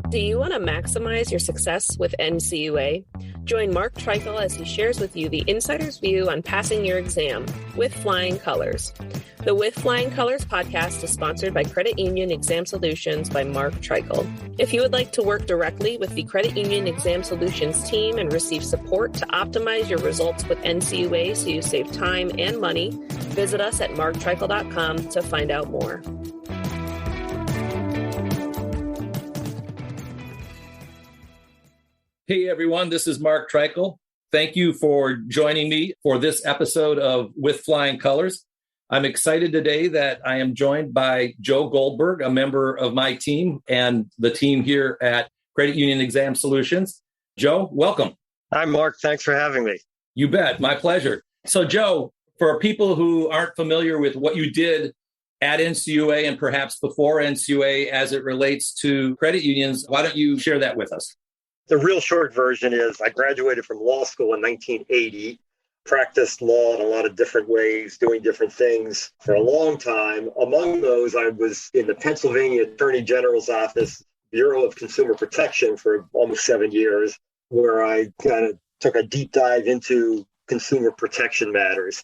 Do you want to maximize your success with NCUA? Join Mark Treichel as he shares with you the insider's view on passing your exam with flying colors. The With Flying Colors podcast is sponsored by Credit Union Exam Solutions by Mark Treichel. If you would like to work directly with the Credit Union Exam Solutions team and receive support to optimize your results with NCUA so you save time and money, visit us at marktreichel.com to find out more. Hey everyone, this is Mark Treichel. Thank you for joining me for this episode of With Flying Colors. I'm excited today that I am joined by Joe Goldberg, a member of my team and the team here at Credit Union Exam Solutions. Joe, welcome. Hi, Mark. Thanks for having me. You bet. My pleasure. So, Joe, for people who aren't familiar with what you did at NCUA and perhaps before NCUA as it relates to credit unions, why don't you share that with us? The real short version is I graduated from law school in 1980, practiced law in a lot of different ways, doing different things for a long time. Among those, I was in the Pennsylvania Attorney General's Office, Bureau of Consumer Protection for almost 7 years, where I kind of took a deep dive into consumer protection matters.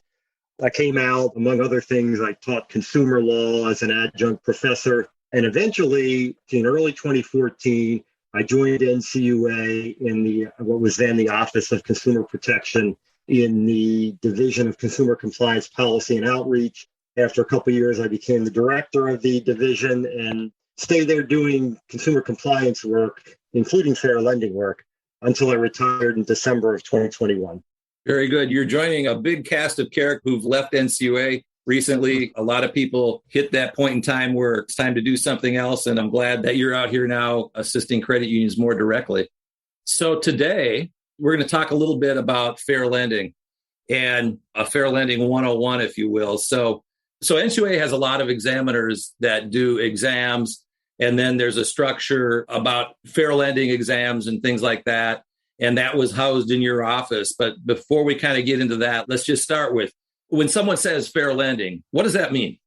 I came out, among other things, I taught consumer law as an adjunct professor. And eventually, in early 2014, I joined NCUA in what was then the Office of Consumer Protection in the Division of Consumer Compliance Policy and Outreach. After a couple of years, I became the director of the division and stayed there doing consumer compliance work, including fair lending work, until I retired in December of 2021. Very good. You're joining a big cast of characters who've left NCUA recently. A lot of people hit that point in time where it's time to do something else. And I'm glad that you're out here now assisting credit unions more directly. So today, we're going to talk a little bit about fair lending and a fair lending 101, if you will. So NCUA has a lot of examiners that do exams. And then there's a structure about fair lending exams and things like that. And that was housed in your office. But before we kind of get into that, let's just start with, when someone says fair lending, what does that mean?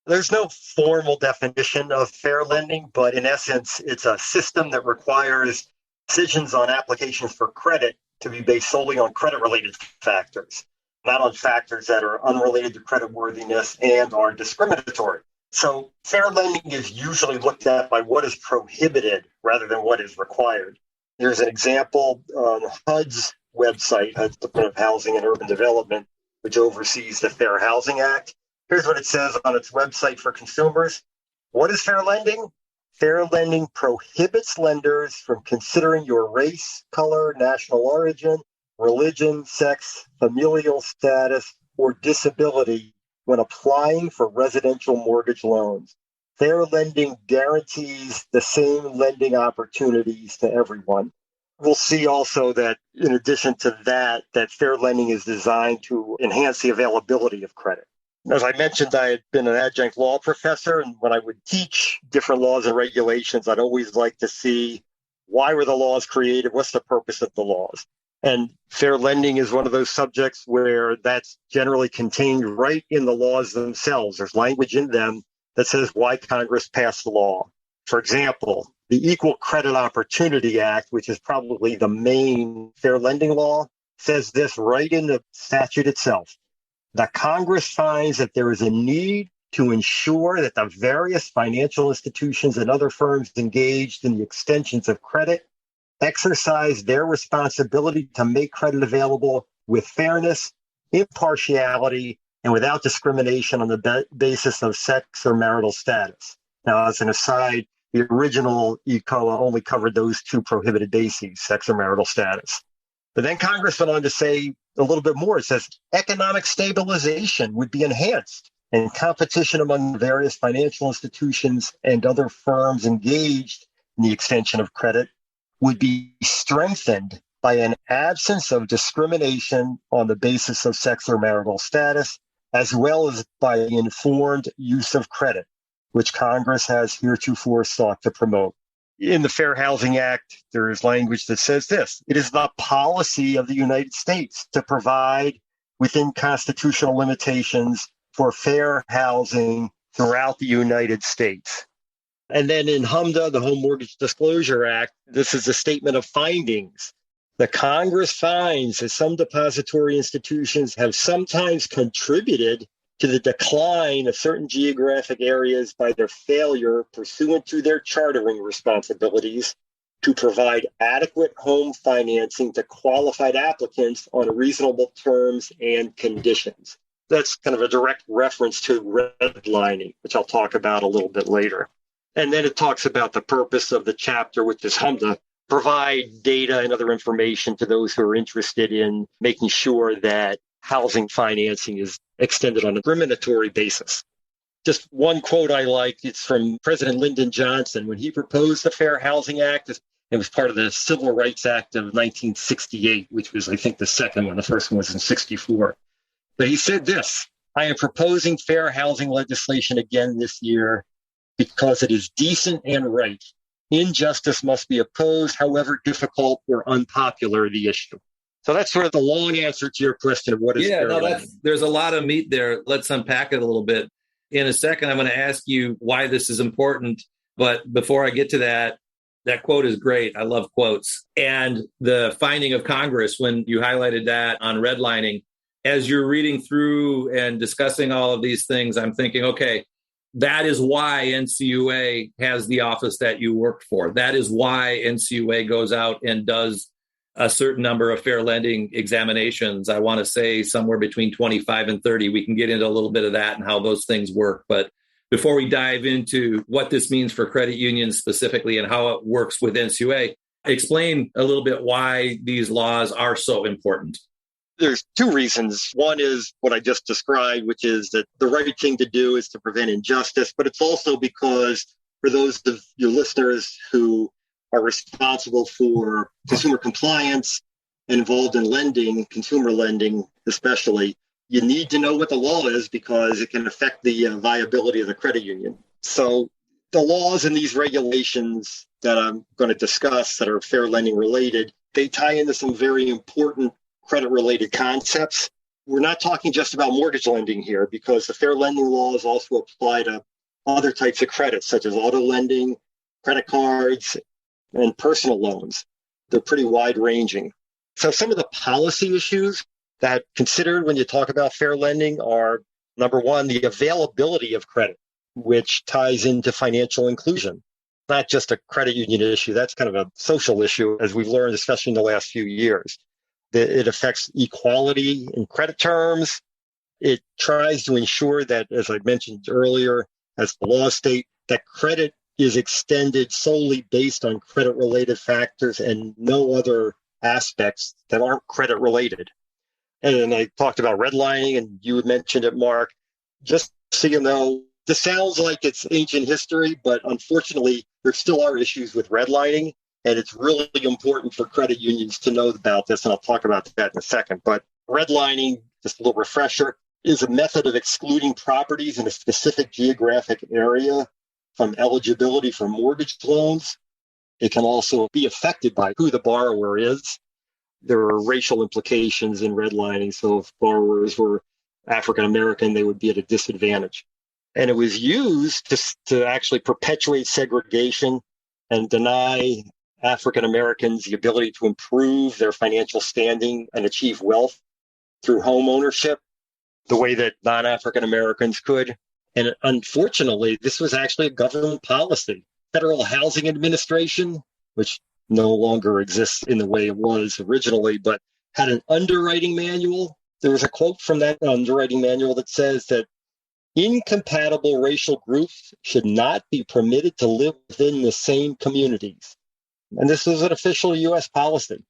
There's no formal definition of fair lending, but in essence, it's a system that requires decisions on applications for credit to be based solely on credit-related factors, not on factors that are unrelated to creditworthiness and are discriminatory. So fair lending is usually looked at by what is prohibited rather than what is required. There's an example on HUD's website, HUD's Department of Housing and Urban Development, which oversees the Fair Housing Act. Here's what it says on its website for consumers. What is fair lending? Fair lending prohibits lenders from considering your race, color, national origin, religion, sex, familial status, or disability when applying for residential mortgage loans. Fair lending guarantees the same lending opportunities to everyone. We'll see also that in addition to that fair lending is designed to enhance the availability of credit. As I mentioned, I had been an adjunct law professor, and when I would teach different laws and regulations, I'd always like to see why were the laws created, what's the purpose of the laws. And fair lending is one of those subjects where that's generally contained right in the laws themselves. There's language in them that says why Congress passed the law. For example, the Equal Credit Opportunity Act, which is probably the main fair lending law, says this right in the statute itself. The Congress finds that there is a need to ensure that the various financial institutions and other firms engaged in the extensions of credit exercise their responsibility to make credit available with fairness, impartiality, and without discrimination on the basis of sex or marital status. Now, as an aside, the original ECOA only covered those two prohibited bases, sex or marital status. But then Congress went on to say a little bit more. It says economic stabilization would be enhanced and competition among various financial institutions and other firms engaged in the extension of credit would be strengthened by an absence of discrimination on the basis of sex or marital status, as well as by informed use of credit, which Congress has heretofore sought to promote. In the Fair Housing Act, there is language that says this: it is the policy of the United States to provide within constitutional limitations for fair housing throughout the United States. And then in HMDA, the Home Mortgage Disclosure Act, this is a statement of findings. The Congress finds that some depository institutions have sometimes contributed to the decline of certain geographic areas by their failure, pursuant to their chartering responsibilities, to provide adequate home financing to qualified applicants on reasonable terms and conditions. That's kind of a direct reference to redlining, which I'll talk about a little bit later. And then it talks about the purpose of the chapter, which is HMDA, provide data and other information to those who are interested in making sure that housing financing is extended on a discriminatory basis. Just one quote I like, it's from President Lyndon Johnson when he proposed the Fair Housing Act. It was part of the Civil Rights Act of 1968, which was, I think, the second one. The first one was in 64. But he said this, I am proposing fair housing legislation again this year because it is decent and right. Injustice must be opposed, however difficult or unpopular the issue. So that's sort of the long answer to your question of what is fair lending. There's a lot of meat there. Let's unpack it a little bit. In a second, I'm going to ask you why this is important. But before I get to that quote is great. I love quotes. And the finding of Congress, when you highlighted that on redlining, as you're reading through and discussing all of these things, I'm thinking, okay, that is why NCUA has the office that you worked for. That is why NCUA goes out and does a certain number of fair lending examinations. I want to say somewhere between 25 and 30. We can get into a little bit of that and how those things work. But before we dive into what this means for credit unions specifically and how it works with NCUA, explain a little bit why these laws are so important. There's two reasons. One is what I just described, which is that the right thing to do is to prevent injustice, but it's also because for those of your listeners who are responsible for consumer compliance and involved in lending, consumer lending especially, you need to know what the law is because it can affect the viability of the credit union. So the laws and these regulations that I'm going to discuss that are fair lending related, they tie into some very important credit-related concepts. We're not talking just about mortgage lending here because the fair lending laws also apply to other types of credit, such as auto lending, credit cards, and personal loans. They're pretty wide-ranging. So some of the policy issues that considered when you talk about fair lending are, number one, the availability of credit, which ties into financial inclusion. Not just a credit union issue, that's kind of a social issue, as we've learned, especially in the last few years. It affects equality in credit terms. It tries to ensure that, as I mentioned earlier, as the law state, that credit is extended solely based on credit-related factors and no other aspects that aren't credit-related. And I talked about redlining, and you mentioned it, Mark. Just so you know, this sounds like it's ancient history, but unfortunately, there still are issues with redlining. And it's really important for credit unions to know about this, and I'll talk about that in a second. But redlining, just a little refresher, is a method of excluding properties in a specific geographic area from eligibility for mortgage loans. It can also be affected by who the borrower is. There are racial implications in redlining, so if borrowers were African American, they would be at a disadvantage. And it was used to actually perpetuate segregation and deny African Americans the ability to improve their financial standing and achieve wealth through home ownership the way that non-African Americans could. And unfortunately, this was actually a government policy. Federal Housing Administration, which no longer exists in the way it was originally, but had an underwriting manual. There was a quote from that underwriting manual that says that incompatible racial groups should not be permitted to live within the same communities. And this was an official U.S. policy.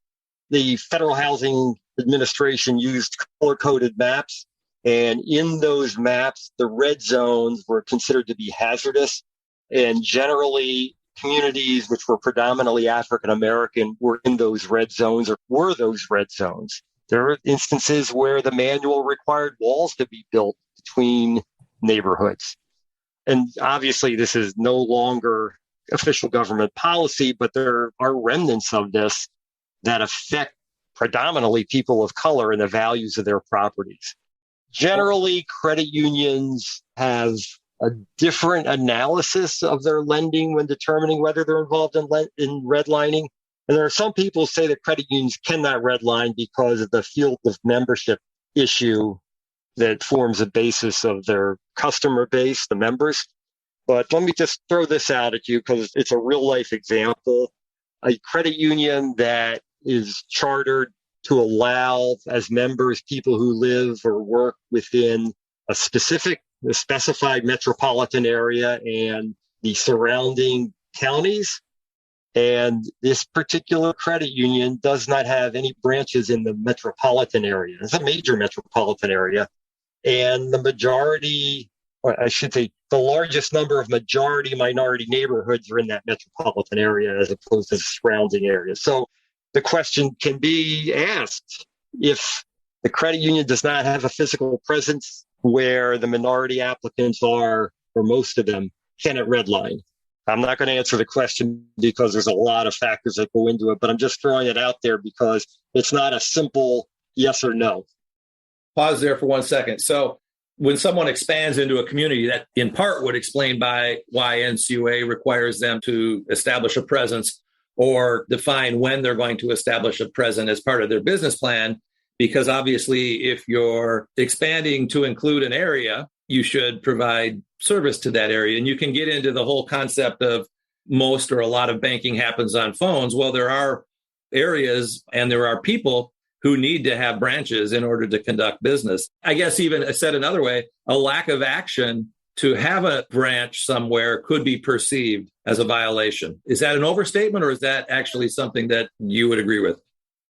The Federal Housing Administration used color-coded maps, and in those maps, the red zones were considered to be hazardous, and generally communities which were predominantly African-American were in those red zones or were those red zones. There are instances where the manual required walls to be built between neighborhoods. And obviously, this is no longer official government policy, but there are remnants of this that affect predominantly people of color and the values of their properties. Generally, credit unions have a different analysis of their lending when determining whether they're involved in redlining. And there are some people who say that credit unions cannot redline because of the field of membership issue that forms the basis of their customer base, the members. But let me just throw this out at you because it's a real life example. A credit union that is chartered to allow as members people who live or work within a specified metropolitan area and the surrounding counties. And this particular credit union does not have any branches in the metropolitan area. It's a major metropolitan area. And the majority, or I should say, the largest number of majority minority neighborhoods are in that metropolitan area as opposed to the surrounding areas. So the question can be asked, if the credit union does not have a physical presence where the minority applicants are, or most of them, can it redline? I'm not going to answer the question because there's a lot of factors that go into it, but I'm just throwing it out there because it's not a simple yes or no. Pause there for 1 second. So when someone expands into a community, that in part would explain why NCUA requires them to establish a presence or define when they're going to establish a presence as part of their business plan. Because obviously, if you're expanding to include an area, you should provide service to that area. And you can get into the whole concept of most or a lot of banking happens on phones. Well, there are areas and there are people who need to have branches in order to conduct business. I guess even said another way, a lack of action to have a branch somewhere could be perceived as a violation. Is that an overstatement or is that actually something that you would agree with?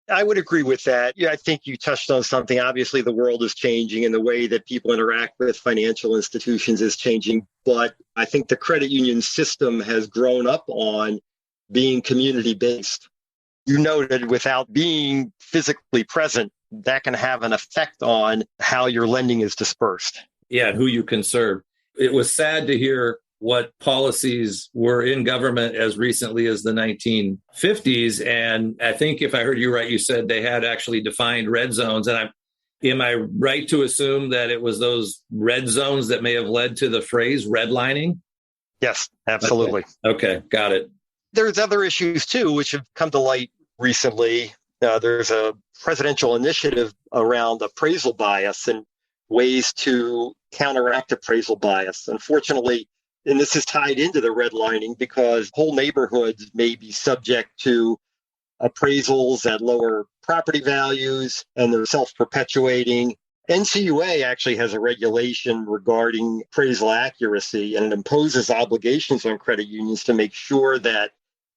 I would agree with that. Yeah, I think you touched on something. Obviously, the world is changing and the way that people interact with financial institutions is changing. But I think the credit union system has grown up on being community-based. You noted without being physically present, that can have an effect on how your lending is dispersed. Yeah, and who you can serve. It was sad to hear what policies were in government as recently as the 1950s. And I think if I heard you right, you said they had actually defined red zones. And am I right to assume that it was those red zones that may have led to the phrase redlining? Yes, absolutely. Okay, got it. There's other issues too, which have come to light recently. There's a presidential initiative around appraisal bias and ways to counteract appraisal bias. Unfortunately, and this is tied into the redlining because whole neighborhoods may be subject to appraisals at lower property values and they're self-perpetuating. NCUA actually has a regulation regarding appraisal accuracy, and it imposes obligations on credit unions to make sure that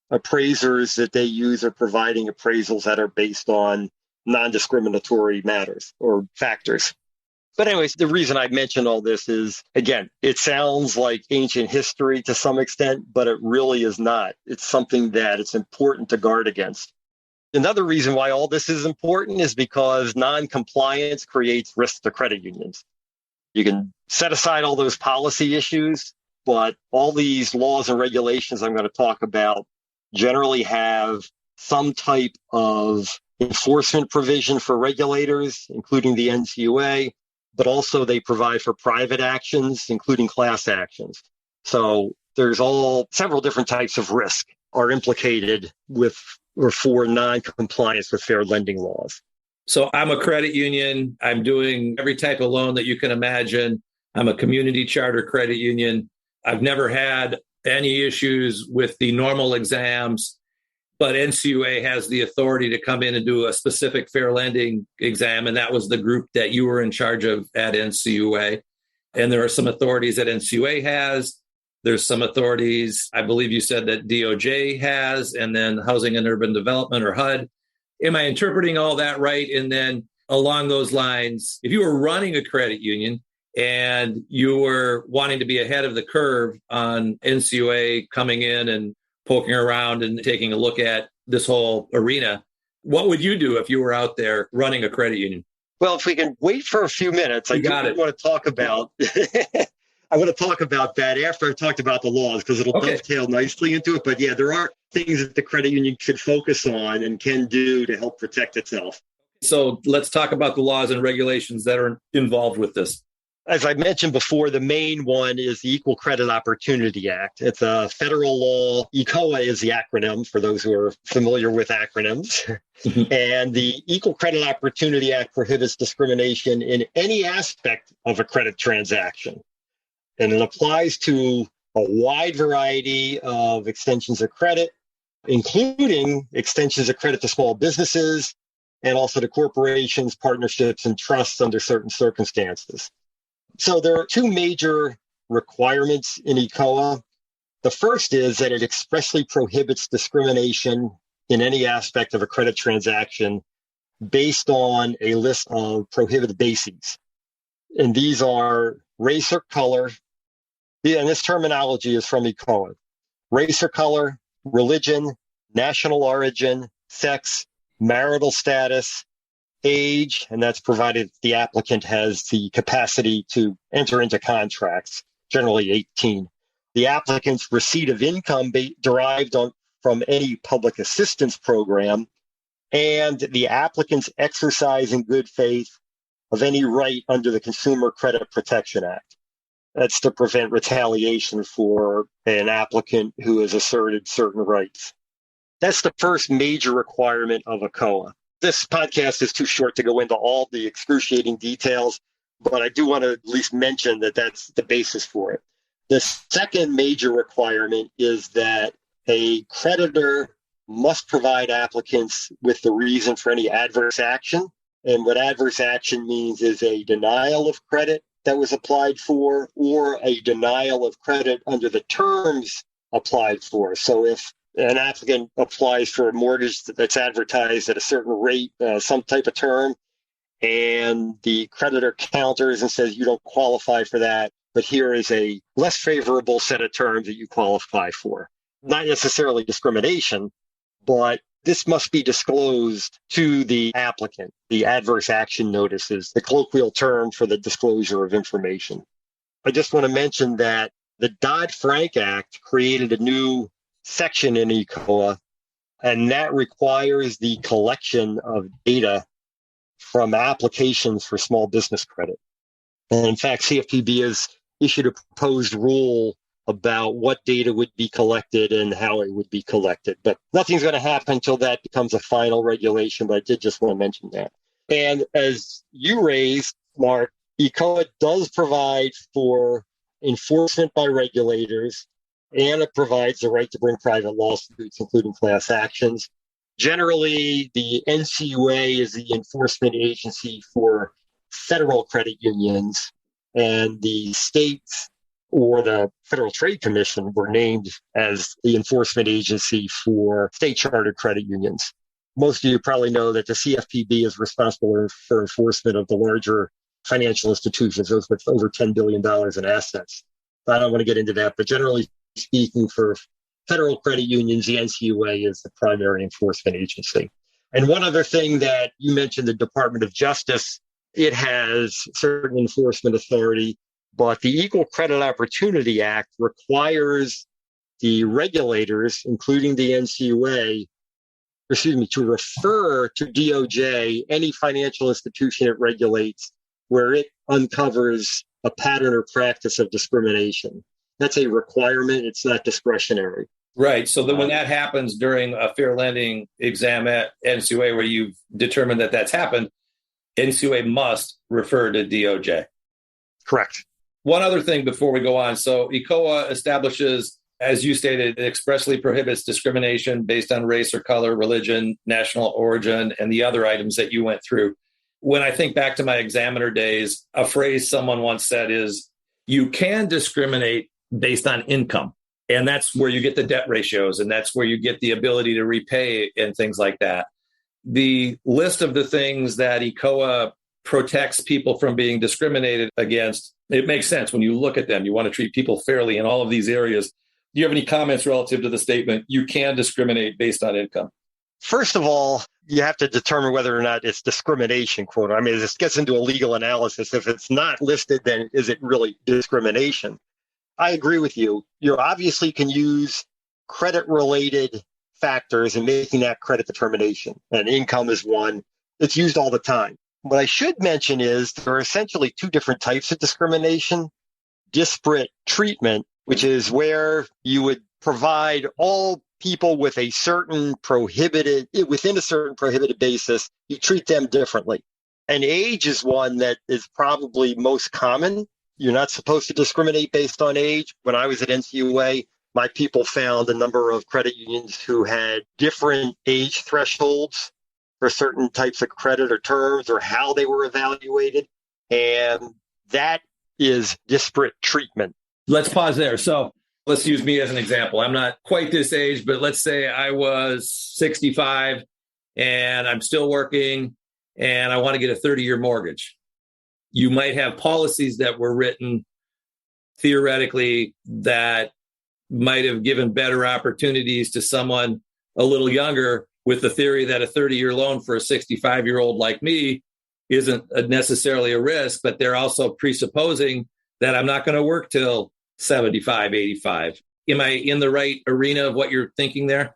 appraisers that they use are providing appraisals that are based on non-discriminatory matters or factors. But anyways, the reason I mention all this is, again, it sounds like ancient history to some extent, but it really is not. It's something that it's important to guard against. Another reason why all this is important is because non-compliance creates risk to credit unions. You can set aside all those policy issues, but all these laws and regulations I'm going to talk about generally have some type of enforcement provision for regulators, including the NCUA, but also they provide for private actions, including class actions. So there's several different types of risk are implicated with or for non-compliance with fair lending laws. So I'm a credit union. I'm doing every type of loan that you can imagine. I'm a community charter credit union. I've never had any issues with the normal exams, but NCUA has the authority to come in and do a specific fair lending exam. And that was the group that you were in charge of at NCUA. And there are some authorities that NCUA has. There's some authorities, I believe you said that DOJ has, and then Housing and Urban Development or HUD. Am I interpreting all that right? And then along those lines, if you were running a credit union and you were wanting to be ahead of the curve on NCUA coming in and poking around and taking a look at this whole arena, what would you do if you were out there running a credit union? Well, if we can wait for a few minutes, I want to talk about I want to talk about that after I talked about the laws because it'll dovetail nicely into it. But yeah, there are things that the credit union should focus on and can do to help protect itself. So let's talk about the laws and regulations that are involved with this. As I mentioned before, the main one is the Equal Credit Opportunity Act. It's a federal law. ECOA is the acronym for those who are familiar with acronyms. And the Equal Credit Opportunity Act prohibits discrimination in any aspect of a credit transaction. And it applies to a wide variety of extensions of credit, including extensions of credit to small businesses and also to corporations, partnerships, and trusts under certain circumstances. So there are two major requirements in ECOA. The first is that it expressly prohibits discrimination in any aspect of a credit transaction based on a list of prohibited bases. And these are race or color, and this terminology is from ECOA: race or color, religion, national origin, sex, marital status, age, and that's provided the applicant has the capacity to enter into contracts, generally 18. The applicant's receipt of income derived from any public assistance program, and the applicant's exercise in good faith of any right under the Consumer Credit Protection Act. That's to prevent retaliation for an applicant who has asserted certain rights. That's the first major requirement of ECOA. This podcast is too short to go into all the excruciating details, but I do want to at least mention that that's the basis for it. The second major requirement is that a creditor must provide applicants with the reason for any adverse action. And what adverse action means is a denial of credit that was applied for or a denial of credit under the terms applied for. So if an applicant applies for a mortgage that's advertised at a certain rate, some type of term, and the creditor counters and says, you don't qualify for that, but here is a less favorable set of terms that you qualify for. Not necessarily discrimination, but this must be disclosed to the applicant. The adverse action notice is the colloquial term for the disclosure of information. I just want to mention that the Dodd-Frank Act created a new section in ECOA, and that requires the collection of data from applications for small business credit. And in fact, CFPB has issued a proposed rule about what data would be collected and how it would be collected. But nothing's going to happen until that becomes a final regulation, but I did just want to mention that. And as you raised, Mark, ECOA does provide for enforcement by regulators, and it provides the right to bring private lawsuits, including class actions. Generally, the NCUA is the enforcement agency for federal credit unions, and the states or the Federal Trade Commission were named as the enforcement agency for state chartered credit unions. Most of you probably know that the CFPB is responsible for enforcement of the larger financial institutions, those with over $10 billion in assets. I don't want to get into that, but generally speaking, for federal credit unions, the NCUA is the primary enforcement agency. And one other thing that you mentioned, the Department of Justice, it has certain enforcement authority, but the Equal Credit Opportunity Act requires the regulators, including the NCUA, to refer to DOJ any financial institution it regulates where it uncovers a pattern or practice of discrimination. That's a requirement. It's not discretionary. Right. So that when that happens during a fair lending exam at NCUA, where you've determined that that's happened, NCUA must refer to DOJ. Correct. One other thing before we go on. So ECOA establishes, as you stated, it expressly prohibits discrimination based on race or color, religion, national origin, and the other items that you went through. When I think back to my examiner days, a phrase someone once said is, you can discriminate based on income. And that's where you get the debt ratios, and that's where you get the ability to repay and things like that. The list of the things that ECOA protects people from being discriminated against, it makes sense when you look at them. You want to treat people fairly in all of these areas. Do you have any comments relative to the statement, you can discriminate based on income? First of all, you have to determine whether or not it's discrimination, quote. I mean, this gets into a legal analysis. If it's not listed, then is it really discrimination? I agree with you. You obviously can use credit-related factors in making that credit determination, and income is one. It's used all the time. What I should mention is there are essentially two different types of discrimination. Disparate treatment, which is where you would provide all people with a certain within a certain prohibited basis, you treat them differently. And age is one that is probably most common. You're not supposed to discriminate based on age. When I was at NCUA, my people found a number of credit unions who had different age thresholds for certain types of credit or terms or how they were evaluated. And that is disparate treatment. Let's pause there. So let's use me as an example. I'm not quite this age, but let's say I was 65 and I'm still working and I want to get a 30-year mortgage. You might have policies that were written theoretically that might have given better opportunities to someone a little younger, with the theory that a 30-year loan for a 65-year-old like me isn't necessarily a risk, but they're also presupposing that I'm not going to work till 75, 85. Am I in the right arena of what you're thinking there?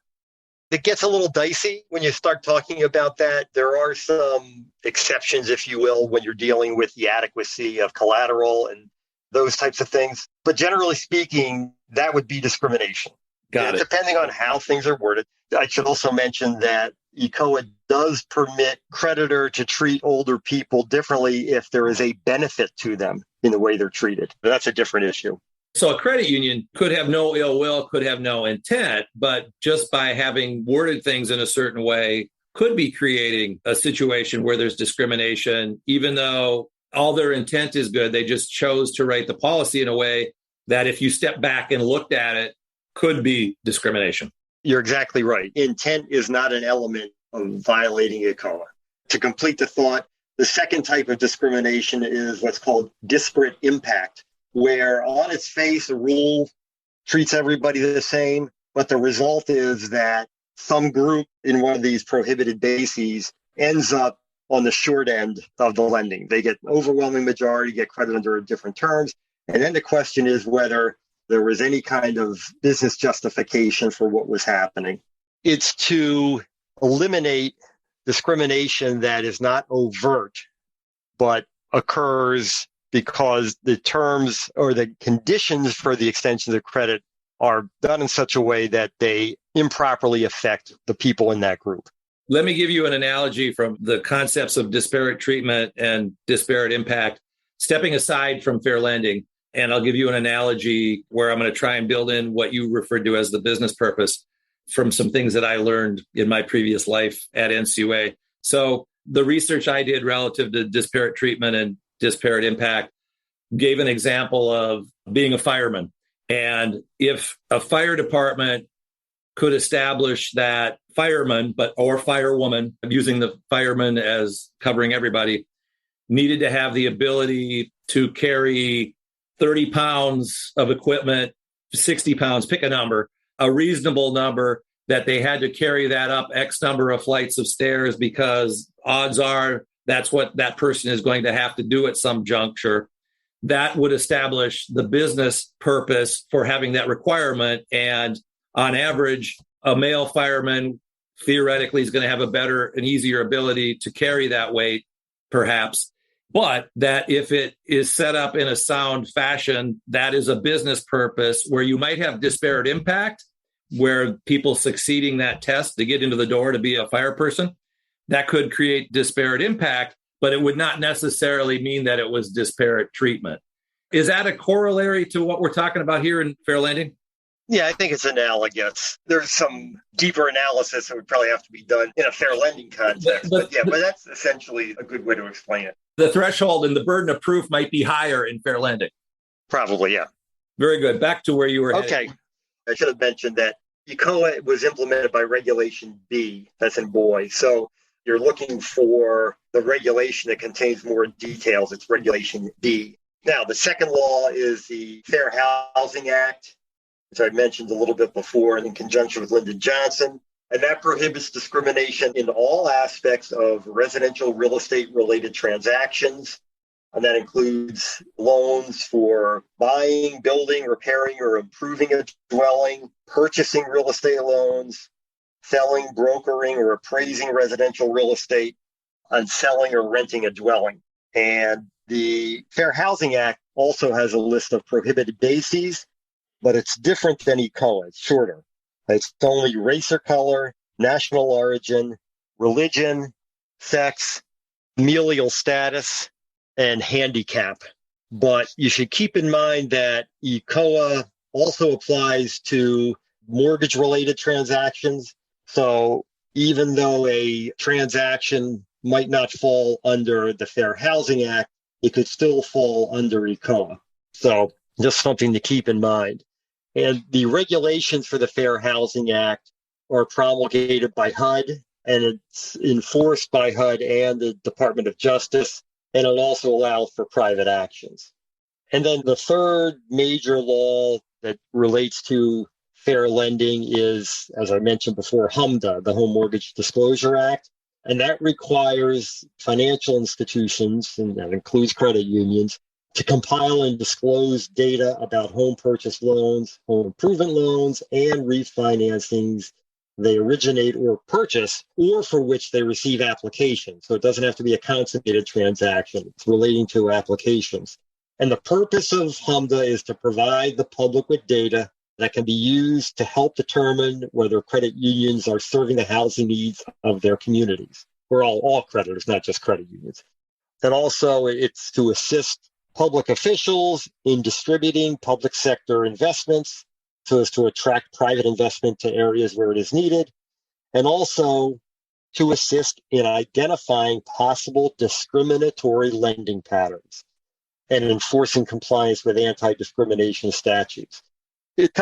It gets a little dicey when you start talking about that. There are some exceptions, if you will, when you're dealing with the adequacy of collateral and those types of things. But generally speaking, that would be discrimination. Got it. Depending on how things are worded. I should also mention that ECOA does permit creditor to treat older people differently if there is a benefit to them in the way they're treated. But that's a different issue. So a credit union could have no ill will, could have no intent, but just by having worded things in a certain way could be creating a situation where there's discrimination, even though all their intent is good. They just chose to write the policy in a way that if you step back and looked at it, could be discrimination. You're exactly right. Intent is not an element of violating ECOA. To complete the thought, the second type of discrimination is what's called disparate impact, where on its face, a rule treats everybody the same, but the result is that some group in one of these prohibited bases ends up on the short end of the lending. They get overwhelming majority, get credit under different terms. And then the question is whether there was any kind of business justification for what was happening. It's to eliminate discrimination that is not overt, but occurs because the terms or the conditions for the extension of credit are done in such a way that they improperly affect the people in that group. Let me give you an analogy from the concepts of disparate treatment and disparate impact, stepping aside from fair lending. And I'll give you an analogy where I'm going to try and build in what you referred to as the business purpose from some things that I learned in my previous life at NCUA. So the research I did relative to disparate treatment and disparate impact gave an example of being a fireman. And if a fire department could establish that fireman, or firewoman, I'm using the fireman as covering everybody, needed to have the ability to carry 30 pounds of equipment, 60 pounds, pick a number, a reasonable number, that they had to carry that up X number of flights of stairs because odds are that's what that person is going to have to do at some juncture. That would establish the business purpose for having that requirement. And on average, a male fireman theoretically is going to have a better and easier ability to carry that weight, perhaps. But that if it is set up in a sound fashion, that is a business purpose where you might have disparate impact, where people succeeding that test to get into the door to be a fire person, that could create disparate impact, but it would not necessarily mean that it was disparate treatment. Is that a corollary to what we're talking about here in fair lending? Yeah, I think it's analogous. There's some deeper analysis that would probably have to be done in a fair lending context. But that's essentially a good way to explain it. The threshold and the burden of proof might be higher in fair lending. Probably, yeah. Very good. Back to where you were headed. Okay. I should have mentioned that ECOA was implemented by Regulation B, that's in boy. So you're looking for the regulation that contains more details. It's Regulation B. Now, the second law is the Fair Housing Act, which I mentioned a little bit before in conjunction with Lyndon Johnson. And that prohibits discrimination in all aspects of residential real estate related transactions. And that includes loans for buying, building, repairing, or improving a dwelling, purchasing real estate loans, selling, brokering, or appraising residential real estate, on selling or renting a dwelling. And the Fair Housing Act also has a list of prohibited bases, but it's different than ECOA. It's shorter. It's only race or color, national origin, religion, sex, familial status, and handicap. But you should keep in mind that ECOA also applies to mortgage-related transactions. So even though a transaction might not fall under the Fair Housing Act, it could still fall under ECOA. So just something to keep in mind. And the regulations for the Fair Housing Act are promulgated by HUD, and it's enforced by HUD and the Department of Justice, and it also allows for private actions. And then the third major law that relates to fair lending is, as I mentioned before, HMDA, the Home Mortgage Disclosure Act. And that requires financial institutions, and that includes credit unions, to compile and disclose data about home purchase loans, home improvement loans, and refinancings they originate or purchase, or for which they receive applications. So it doesn't have to be a consummated transaction. It's relating to applications. And the purpose of HMDA is to provide the public with data that can be used to help determine whether credit unions are serving the housing needs of their communities. We're all creditors, not just credit unions. And also it's to assist public officials in distributing public sector investments so as to attract private investment to areas where it is needed, and also to assist in identifying possible discriminatory lending patterns and enforcing compliance with anti-discrimination statutes. It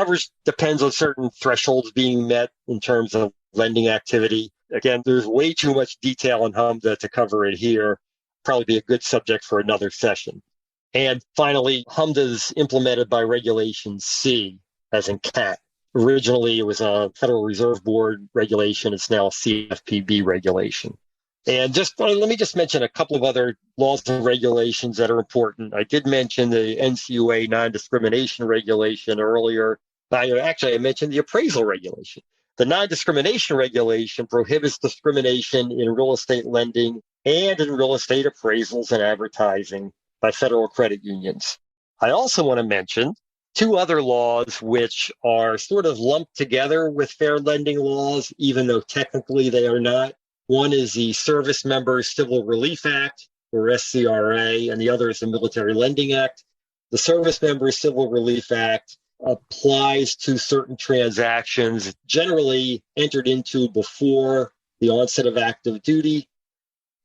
depends on certain thresholds being met in terms of lending activity. Again, there's way too much detail in HMDA to cover it here. Probably be a good subject for another session. And finally, HMDA is implemented by Regulation C, as in CAT. Originally, it was a Federal Reserve Board regulation. It's now a CFPB regulation. And let me just mention a couple of other laws and regulations that are important. I did mention the NCUA non-discrimination regulation earlier. I mentioned the appraisal regulation. The non-discrimination regulation prohibits discrimination in real estate lending and in real estate appraisals and advertising by federal credit unions. I also want to mention two other laws which are sort of lumped together with fair lending laws, even though technically they are not. One is the Service Members Civil Relief Act, or SCRA, and the other is the Military Lending Act. The Service Members Civil Relief Act applies to certain transactions generally entered into before the onset of active duty.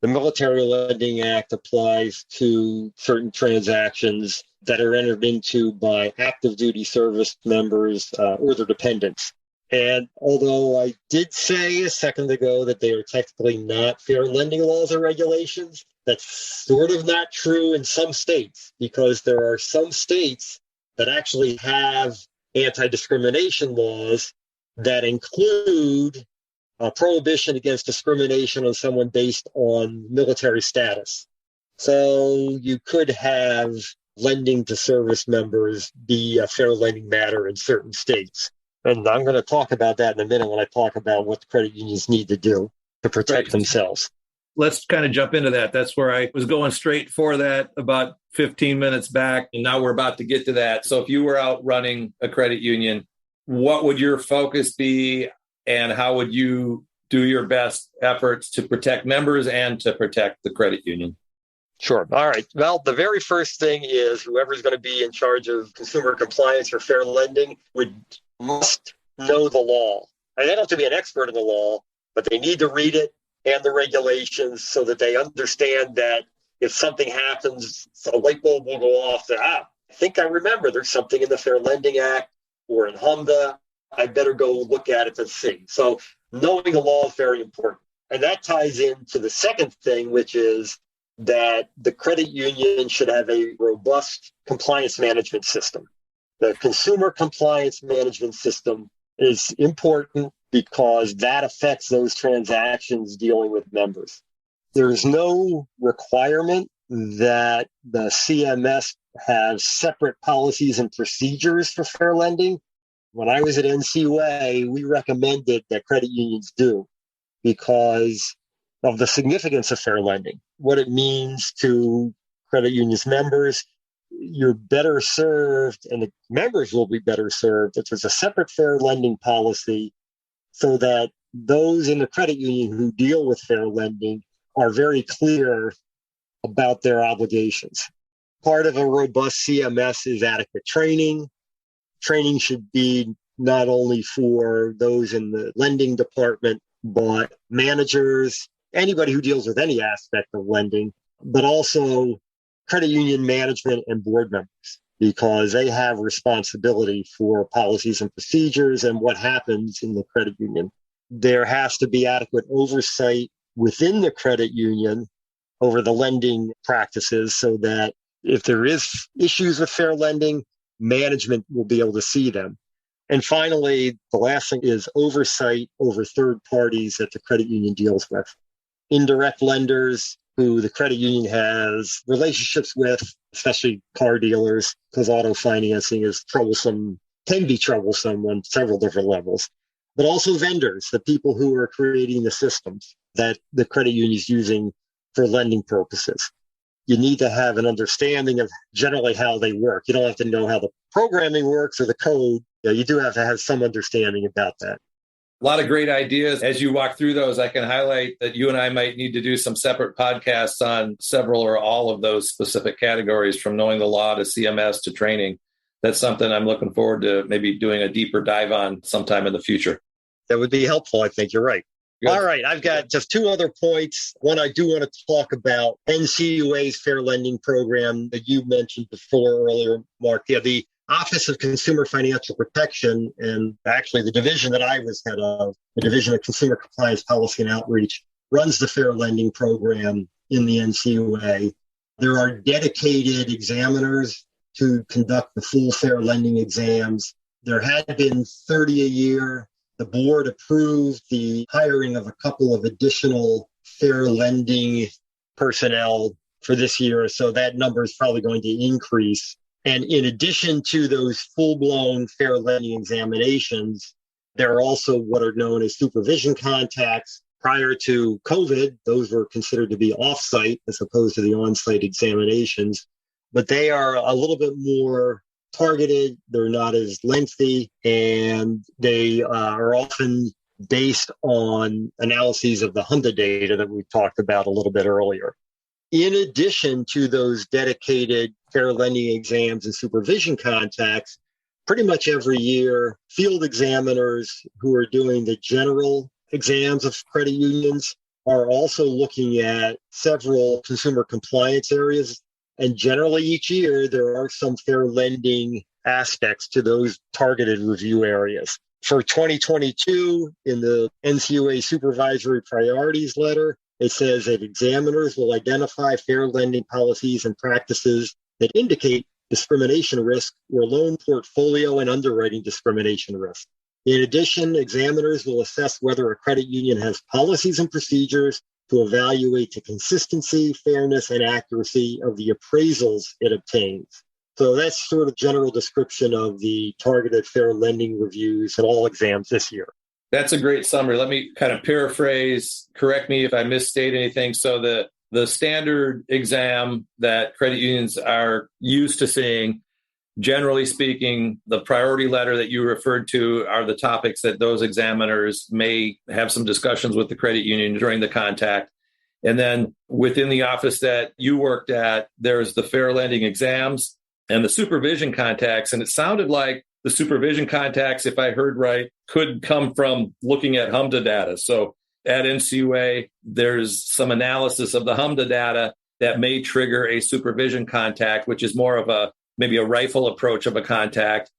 The Military Lending Act applies to certain transactions that are entered into by active duty service members or their dependents. And although I did say a second ago that they are technically not fair lending laws or regulations, that's sort of not true in some states, because there are some states that actually have anti-discrimination laws that include a prohibition against discrimination on someone based on military status. So you could have lending to service members be a fair lending matter in certain states. And I'm going to talk about that in a minute when I talk about what the credit unions need to do to protect themselves. Let's kind of jump into that. That's where I was going straight for that about 15 minutes back. And now we're about to get to that. So if you were out running a credit union, what would your focus be, and how would you do your best efforts to protect members and to protect the credit union? Sure. All right. Well, the very first thing is whoever's going to be in charge of consumer compliance or fair lending must know the law. And they don't have to be an expert in the law, but they need to read it and the regulations so that they understand that if something happens, a light bulb will go off that, I think I remember there's something in the Fair Lending Act or in HMDA. I better go look at it to see. So knowing the law is very important. And that ties into the second thing, which is that the credit union should have a robust compliance management system. The consumer compliance management system is important because that affects those transactions dealing with members. There's no requirement that the CMS have separate policies and procedures for fair lending. When I was at NCUA, we recommended that credit unions do, because of the significance of fair lending, what it means to credit unions members. You're better served, and the members will be better served if there's a separate fair lending policy so that those in the credit union who deal with fair lending are very clear about their obligations. Part of a robust CMS is adequate training. Training should be not only for those in the lending department, but managers, anybody who deals with any aspect of lending, but also credit union management and board members, because they have responsibility for policies and procedures and what happens in the credit union. There has to be adequate oversight within the credit union over the lending practices so that if there is issues with fair lending, management will be able to see them. And finally, the last thing is oversight over third parties that the credit union deals with. Indirect lenders who the credit union has relationships with, especially car dealers, because auto financing is troublesome, can be troublesome on several different levels. But also vendors, the people who are creating the systems that the credit union is using for lending purposes. You need to have an understanding of generally how they work. You don't have to know how the programming works or the code. You do have to have some understanding about that. A lot of great ideas. As you walk through those, I can highlight that you and I might need to do some separate podcasts on several or all of those specific categories, from knowing the law to CMS to training. That's something I'm looking forward to maybe doing a deeper dive on sometime in the future. That would be helpful. I think you're right. Good. All right. I've got just two other points. One, I do want to talk about NCUA's fair lending program that you mentioned before earlier, Mark. Yeah, the Office of Consumer Financial Protection, and actually the division that I was head of, the Division of Consumer Compliance Policy and Outreach, runs the fair lending program in the NCUA. There are dedicated examiners to conduct the full fair lending exams. There had been 30 a year. The board approved the hiring of a couple of additional fair lending personnel for this year, so that number is probably going to increase. And in addition to those full-blown fair lending examinations, there are also what are known as supervision contacts. Prior to COVID, those were considered to be off-site as opposed to the on-site examinations, but they are a little bit more targeted, they're not as lengthy, and they are often based on analyses of the HMDA data that we talked about a little bit earlier. In addition to those dedicated fair lending exams and supervision contacts, pretty much every year, field examiners who are doing the general exams of credit unions are also looking at several consumer compliance areas. And generally each year, there are some fair lending aspects to those targeted review areas. For 2022, in the NCUA Supervisory Priorities Letter, it says that examiners will identify fair lending policies and practices that indicate discrimination risk or loan portfolio and underwriting discrimination risk. In addition, examiners will assess whether a credit union has policies and procedures to evaluate the consistency, fairness, and accuracy of the appraisals it obtains. So that's sort of general description of the targeted fair lending reviews and all exams this year. That's a great summary. Let me kind of paraphrase, correct me if I misstate anything. So the standard exam that credit unions are used to seeing, generally speaking, the priority letter that you referred to are the topics that those examiners may have some discussions with the credit union during the contact. And then within the office that you worked at, there's the fair lending exams and the supervision contacts. And it sounded like the supervision contacts, if I heard right, could come from looking at HMDA data. So at NCUA, there's some analysis of the HMDA data that may trigger a supervision contact, which is more of maybe a rifle approach of a contact.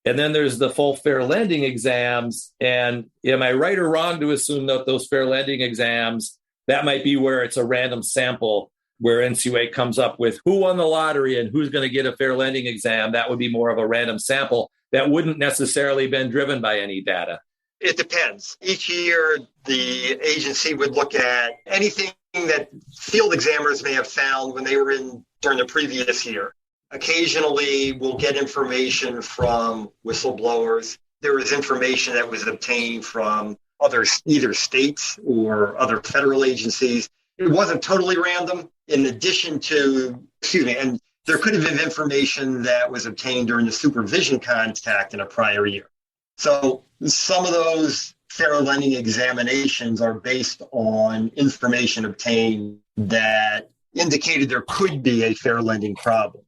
And then there's the full fair lending exams. And am I right or wrong to assume that those fair lending exams, that might be where it's a random sample, where NCUA comes up with who won the lottery and who's going to get a fair lending exam? That would be more of a random sample that wouldn't necessarily been driven by any data. It depends. Each year, the agency would look at anything that field examiners may have found when they were in during the previous year. Occasionally, we'll get information from whistleblowers. There was information that was obtained from other either states or other federal agencies. It wasn't totally random. In addition to, and there could have been information that was obtained during the supervision contact in a prior year. So some of those fair lending examinations are based on information obtained that indicated there could be a fair lending problem.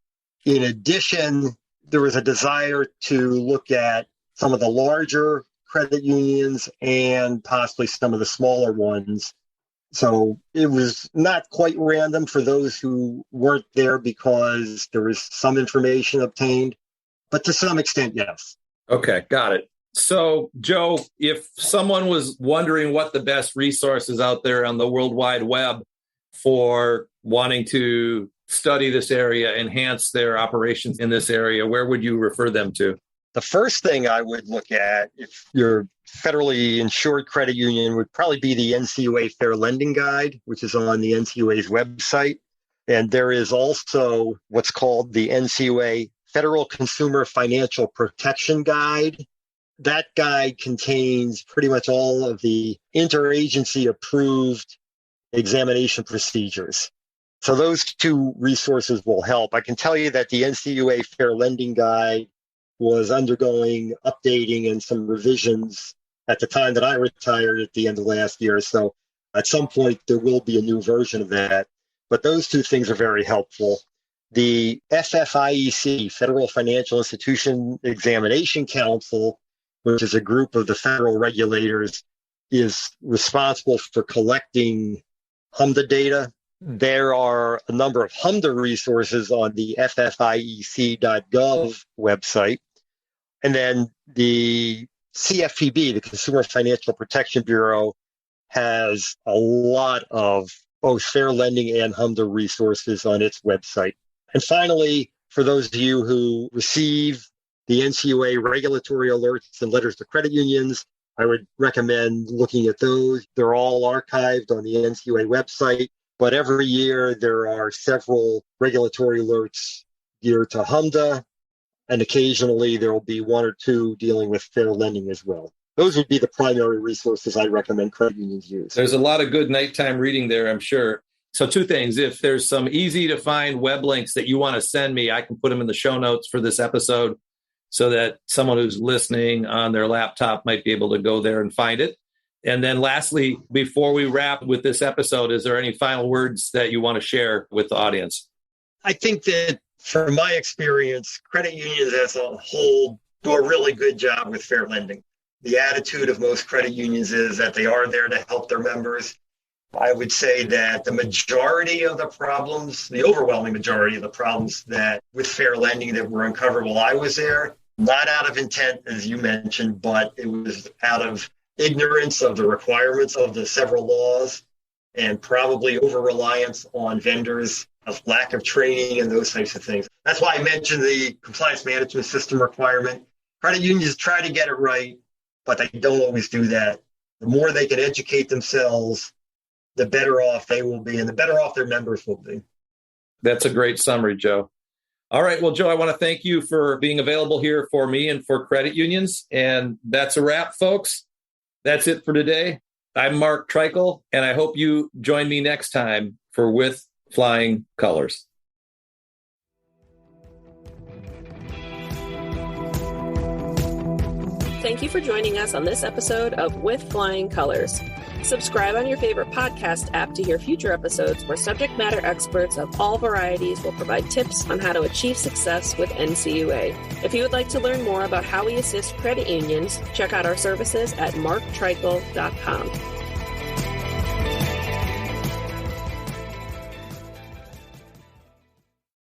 In addition, there was a desire to look at some of the larger credit unions and possibly some of the smaller ones. So it was not quite random for those who weren't there because there was some information obtained, but to some extent, yes. Okay, got it. So, Joe, if someone was wondering what the best resources out there on the World Wide Web for wanting to study this area, enhance their operations in this area, where would you refer them to? The first thing I would look at, if you're a federally insured credit union, would probably be the NCUA Fair Lending Guide, which is on the NCUA's website. And there is also what's called the NCUA Federal Consumer Financial Protection Guide. That guide contains pretty much all of the interagency approved examination procedures. So those two resources will help. I can tell you that the NCUA Fair Lending Guide was undergoing updating and some revisions at the time that I retired at the end of last year. So at some point, there will be a new version of that. But those two things are very helpful. The FFIEC, Federal Financial Institution Examination Council, which is a group of the federal regulators, is responsible for collecting HMDA data. There are a number of HMDA resources on the FFIEC.gov website. And then the CFPB, the Consumer Financial Protection Bureau, has a lot of both fair lending and HMDA resources on its website. And finally, for those of you who receive the NCUA regulatory alerts and letters to credit unions, I would recommend looking at those. They're all archived on the NCUA website, but every year there are several regulatory alerts geared to HMDA, and occasionally there will be one or two dealing with fair lending as well. Those would be the primary resources I recommend credit unions use. There's a lot of good nighttime reading there, I'm sure. So two things. If there's some easy to find web links that you want to send me, I can put them in the show notes for this episode so that someone who's listening on their laptop might be able to go there and find it. And then lastly, before we wrap with this episode, is there any final words that you want to share with the audience? I think that from my experience, credit unions as a whole do a really good job with fair lending. The attitude of most credit unions is that they are there to help their members. I would say that the majority of the problems, the overwhelming majority of the problems that with fair lending that were uncovered while I was there, not out of intent, as you mentioned, but it was out of ignorance of the requirements of the several laws and probably over-reliance on vendors, of lack of training and those types of things. That's why I mentioned the compliance management system requirement. Credit unions try to get it right, but they don't always do that. The more they can educate themselves, the better off they will be and the better off their members will be. That's a great summary, Joe. All right. Well, Joe, I want to thank you for being available here for me and for credit unions. And that's a wrap, folks. That's it for today. I'm Mark Treichel, and I hope you join me next time for With Flying Colors. Thank you for joining us on this episode of With Flying Colors. Subscribe on your favorite podcast app to hear future episodes where subject matter experts of all varieties will provide tips on how to achieve success with NCUA. If you would like to learn more about how we assist credit unions, check out our services at marktreichel.com.